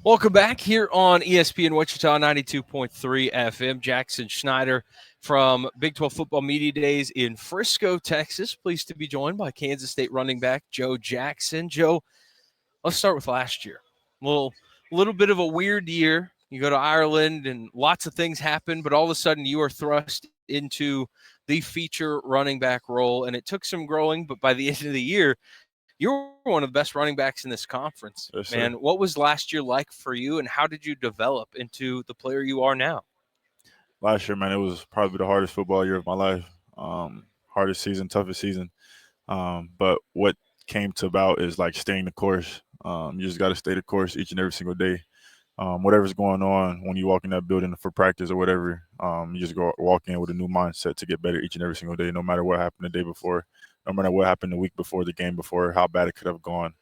Welcome back here on ESPN Wichita 92.3 FM. Jackson Schneider from Big 12 Football Media Days in Frisco, Texas. Pleased to be joined by Kansas State running back Joe Jackson. Joe, let's start with last year. A little bit of a weird year. You go to Ireland and lots of things happen, but all of a sudden you are thrust into the feature running back role, and it took some growing, but by the end of the year, you were one of the best running backs in this conference, Yes, man. sir. What was last year like for you, and how did you develop into the player you are now? Last year, man, it was probably the hardest football year of my life. Hardest season, toughest season. But what came to about is like staying the course. You just got to stay the course each and every single day. Whatever's going on when you walk in that building for practice or whatever, you just go walk in with a new mindset to get better each and every single day, no matter what happened the day before, no matter what happened the week before, the game before, how bad it could have gone.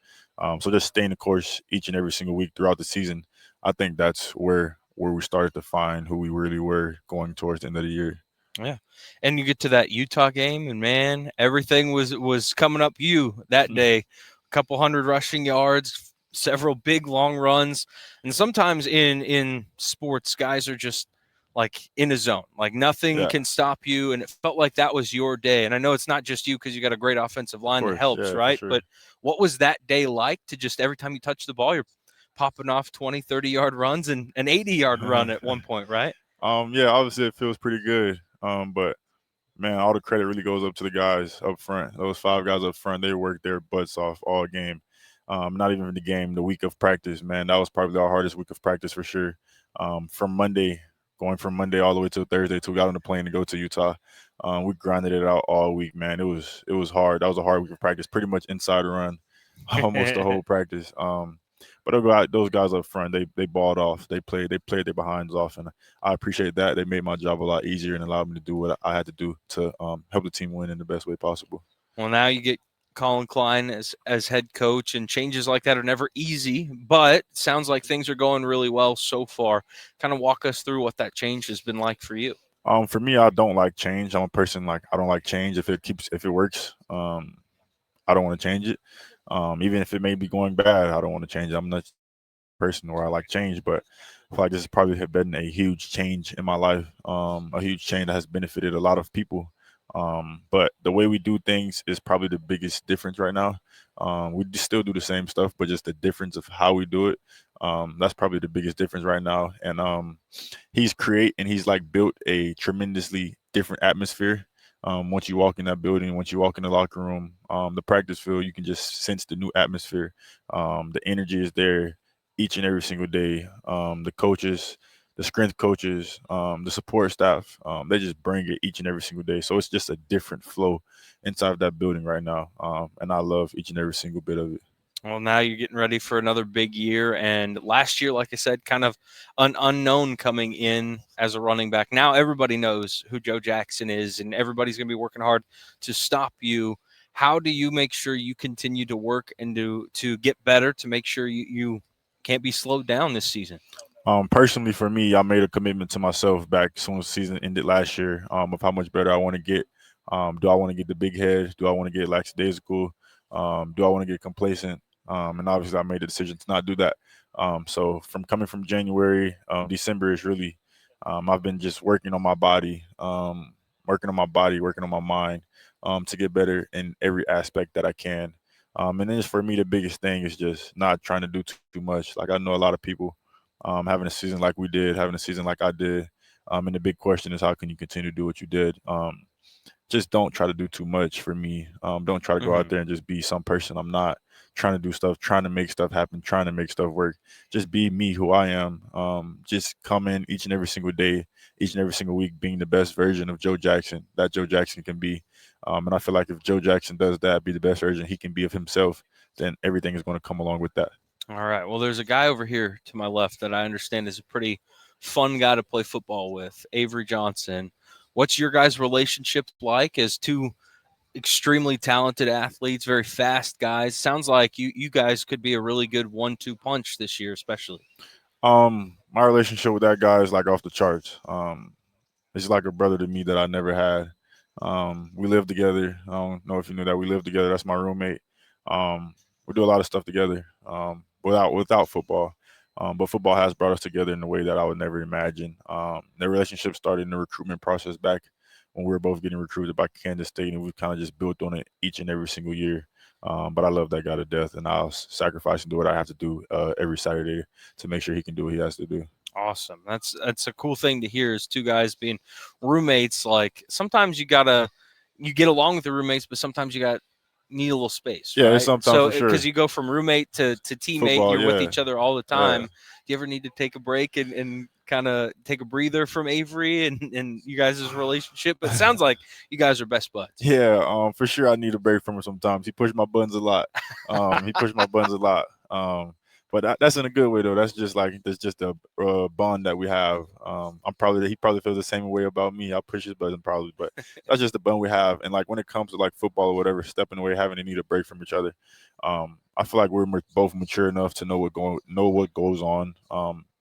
So just staying the course each and every single week throughout the season. I think that's where we started to find who we really were going towards the end of the year. Yeah, and you get to that Utah game, and man, everything was coming up you that day. A couple hundred rushing yards, several big long runs, and sometimes in sports, guys are just like in a zone, like nothing Yeah, can stop you. And it felt like that was your day. And I know it's not just you because you got a great offensive of line that course. helps, Yeah, for right? sure. But what was that day like to just every time you touch the ball, you're popping off 20, 30-yard runs and an 80-yard run at one point, right? Yeah, obviously it feels pretty good. But man, all the credit really goes up to the guys up front. Those five guys up front, they worked their butts off all game. Not even the game, the week of practice, man, that was probably our hardest week of practice for sure. From Monday, going from Monday all the way to Thursday till we got on the plane to go to Utah. We grinded it out all week, man. It was hard. That was a hard week of practice. Pretty much inside run, almost the whole practice. But those guys up front, they balled off. They played their behinds off, and I appreciate that. They made my job a lot easier and allowed me to do what I had to do to help the team win in the best way possible. Well, now you get Colin Klein as head coach, and changes like that are never easy, but it sounds like things are going really well so far. Kind of walk us through what that change has been like for you. For me, I don't like change. I'm a person like I don't like change. If it works, I don't want to change it. Even if it may be going bad, I don't want to change it. I'm not a person where I like change, but I feel like this has probably have been a huge change in my life. A huge change that has benefited a lot of people. But the way we do things is probably the biggest difference right now. Still do the same stuff, but just the difference of how we do it. That's probably the biggest difference right now. And he's like built a tremendously different atmosphere. Once you walk in that building, once you walk in the locker room, the practice field, you can just sense the new atmosphere. The energy is there each and every single day. The coaches, the strength coaches, the support staff, they just bring it each and every single day. So it's just a different flow inside of that building right now. And I love each and every single bit of it. Well, now you're getting ready for another big year. And last year, like I said, kind of an unknown coming in as a running back. Now everybody knows who Joe Jackson is, and everybody's going to be working hard to stop you. How do you make sure you continue to work and to get better to make sure you can't be slowed down this season? Personally, for me, I made a commitment to myself back as soon as the season ended last year of how much better I want to get. Do I want to get the big head? Do I want to get lackadaisical? Do I want to get complacent? And obviously, I made the decision to not do that. So, from coming from January, December is really, I've been just working on my mind to get better in every aspect that I can. And then just for me, the biggest thing is just not trying to do too much. Like I know a lot of people having a season like we did, having a season like I did. And the big question is, how can you continue to do what you did? Just don't try to do too much for me. Don't try to go out Hmm. there and just be some person I'm not. Trying to do stuff, trying to make stuff happen, trying to make stuff work. Just be me, who I am. Just come in each and every single day, each and every single week, being the best version of Joe Jackson that Joe Jackson can be. And I feel like if Joe Jackson does that, be the best version he can be of himself, then everything is going to come along with that. All right. Well, there's a guy over here to my left that I understand is a pretty fun guy to play football with, Avery Johnson. What's your guys' relationship like as two extremely talented athletes, very fast guys? Sounds like you guys could be a really good 1-2 punch this year, especially. My relationship with that guy is like off the charts. He's like a brother to me that I never had. We live together. I don't know if you knew that we live together. That's my roommate. We do a lot of stuff together. Without football. But football has brought us together in a way that I would never imagine. The relationship started in the recruitment process back when we were both getting recruited by Kansas State, and we've kind of just built on it each and every single year. But I love that guy to death, and I'll sacrifice and do what I have to do every Saturday to make sure he can do what he has to do. Awesome. That's a cool thing to hear is two guys being roommates. Like sometimes you get along with the roommates, but sometimes you got need a little space, Yeah, it's right? sometimes So for because sure. you go from roommate to teammate, Football, you're with yeah, each other all the yeah. time. Do you ever need to take a break and kind of take a breather from Avery and you guys' relationship? But it sounds like you guys are best buds. Yeah, for sure. I need a break from him sometimes. He pushed my buttons a lot. He pushed my buttons a lot. But that's in a good way though. That's just a bond that we have. He probably feels the same way about me. I push his button probably, but that's just the bond we have. And like when it comes to like football or whatever, stepping away, having to need a break from each other. I feel like we're both mature enough to know what goes on.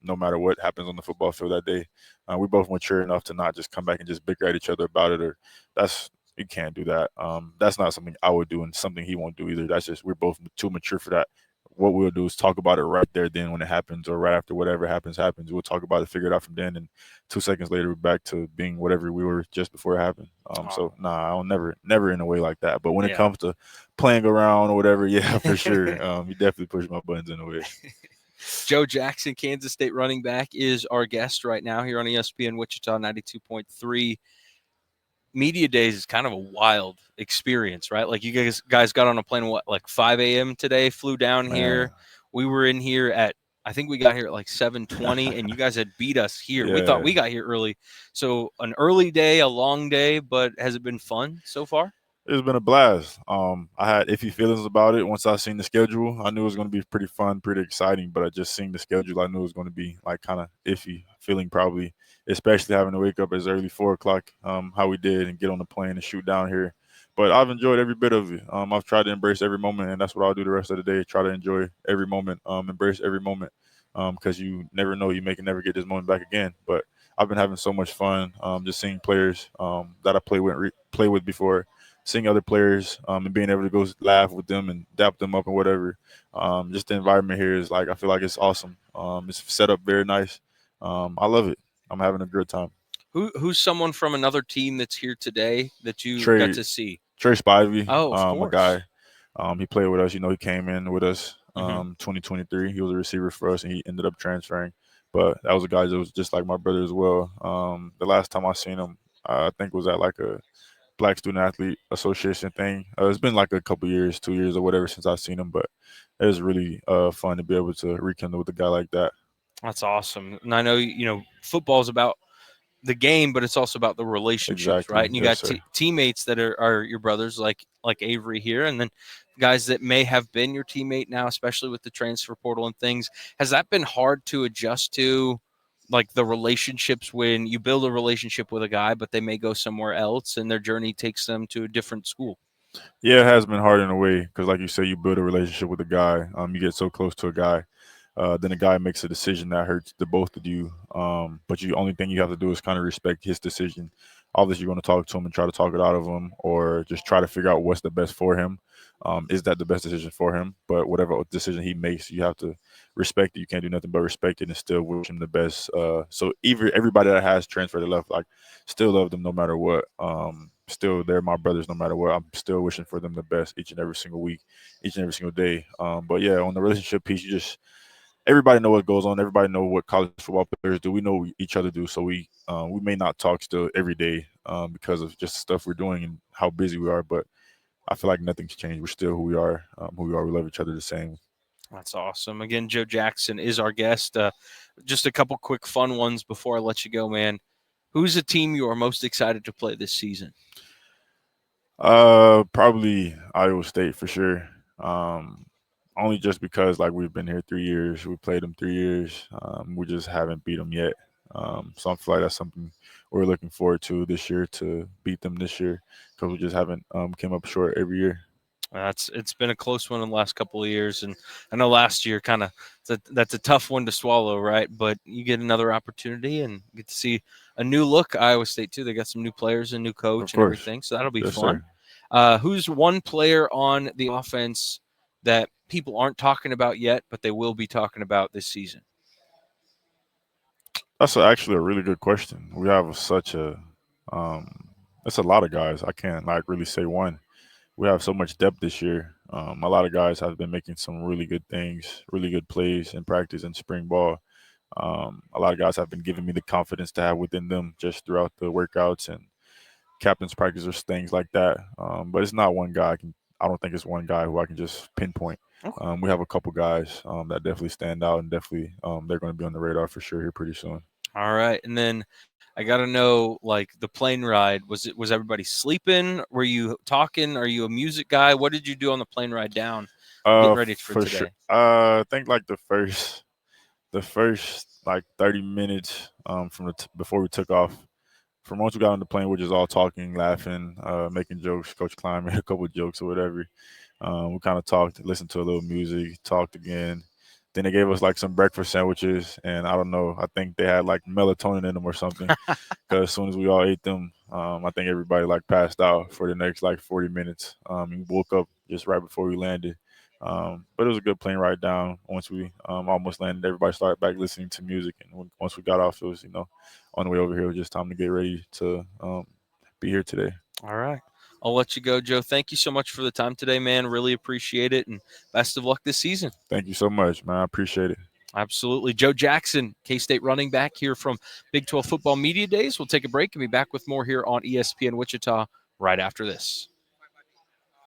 No matter what happens on the football field that day, we're both mature enough to not just come back and just bicker at each other about it or that's you can't do that. That's not something I would do, and something he won't do either. That's just we're both too mature for that. What we'll do is talk about it right there, then when it happens, or right after whatever happens. We'll talk about it, figure it out from then, and 2 seconds later we're back to being whatever we were just before it happened. Oh, So nah, I'll never in a way like that. But when it yeah. comes to playing around or whatever, yeah, for sure. You definitely push my buttons in a way. Joe Jackson, Kansas State running back, is our guest right now here on ESPN Wichita 92.3. Media days is kind of a wild experience, right? Like you guys got on a plane what like 5 a.m. today, flew down Man. here. We were in here at I think we got here at like 7:20, and you guys had beat us here. We thought Yeah. we got here early, so an early day, a long day, but has it been fun so far? It's been a blast. I had iffy feelings about it once I seen the schedule. I knew it was going to be pretty fun, pretty exciting, but I just seeing the schedule, I knew it was going to be like kind of iffy feeling probably, especially having to wake up as early 4 o'clock, how we did, and get on the plane and shoot down here. But I've enjoyed every bit of it. I've tried to embrace every moment, and that's what I'll do the rest of the day. Try to enjoy every moment, embrace every moment, because you never know you may can never get this moment back again. But I've been having so much fun, just seeing players that I play with before, seeing other players and being able to go laugh with them and dap them up and whatever. Just the environment here is like I feel like it's awesome. It's set up very nice. I love it. I'm having a good time. Who's someone from another team that's here today that you got Trey to see? Trey Spivey, Oh, of a guy. course. He played with us. He came in with us Hmm. 2023. He was a receiver for us, and he ended up transferring. But that was a guy that was just like my brother as well. The last time I seen him, I think was at like a Black Student Athlete Association thing. It's been like a couple years, 2 years or whatever since I've seen him, but it was really fun to be able to rekindle with a guy like that. That's awesome. And I know football is about the game, but it's also about the relationships, right? Exactly. And you Yes, got sir. teammates that are your brothers, like Avery here, and then guys that may have been your teammate now, especially with the transfer portal and things. Has that been hard to adjust to, like the relationships when you build a relationship with a guy, but they may go somewhere else and their journey takes them to a different school? Yeah, it has been hard in a way because, like you say, you build a relationship with a guy. You get so close to a guy, then a guy makes a decision that hurts the both of you. But you only thing you have to do is kind of respect his decision. Obviously, you're going to talk to him and try to talk it out of him, or just try to figure out what's the best for him. Is that the best decision for him? But whatever decision he makes, you have to respect it. You can't do nothing but respect it and still wish him the best. So even everybody that has transferred to left, like, still love them no matter what. Still, they're my brothers no matter what. I'm still wishing for them the best each and every single week, each and every single day. But yeah, on the relationship piece, you just everybody know what goes on. Everybody know what college football players do. We know what each other do, so we may not talk still every day because of just the stuff we're doing and how busy we are. But I feel like nothing's changed. We're still who we are. Who we are. We love each other the same. That's awesome. Again, Joe Jackson is our guest. Just a couple quick fun ones before I let you go, man. Who's the team you are most excited to play this season? Probably Iowa State for sure. Um, Only just because like we've been here 3 years, we played them 3 years. We just haven't beat them yet. So I feel like that's something we're looking forward to this year to beat them this year because we just haven't came up short every year. It's been a close one in the last couple of years, and I know last year kind of that's a tough one to swallow, right? But you get another opportunity and get to see a new look Iowa State too. They got some new players and new Of coach and course, everything, so that'll be yes, fun. sir. Who's one player on the offense that people aren't talking about yet, but they will be talking about this season? That's actually a really good question. We have such a, um, it's a lot of guys. I can't like really say one. We have so much depth this year. A lot of guys have been making some really good things, really good plays in practice and spring ball. A lot of guys have been giving me the confidence to have within them just throughout the workouts and captain's practice or things like that. But it's not one guy. I don't think it's one guy who I can just pinpoint. Okay. We have a couple guys that definitely stand out and definitely they're going to be on the radar for sure here pretty soon. All right. And then I got to know, like, the plane ride. Was everybody sleeping? Were you talking? Are you a music guy? What did you do on the plane ride down, getting ready for For sure. today? I think like the first like 30 minutes from before we took off. From once we got on the plane, we're just all talking, laughing, making jokes. Coach Klein made a couple of jokes or whatever. We kind of talked, listened to a little music, talked again. Then they gave us like some breakfast sandwiches, and I don't know. I think they had like melatonin in them or something. Because as soon as we all ate them, I think everybody like passed out for the next like 40 minutes. And we woke up just right before we landed. But it was a good plane ride down. Once we almost landed, everybody started back listening to music, and once we got off, it was on the way over here. It was just time to get ready to be here today. All right. I'll let you go, Joe. Thank you so much for the time today, man. Really appreciate it. And best of luck this season. Thank you so much, man. I appreciate it. Absolutely. Joe Jackson, K-State running back here from Big 12 Football Media Days. We'll take a break and be back with more here on ESPN Wichita right after this.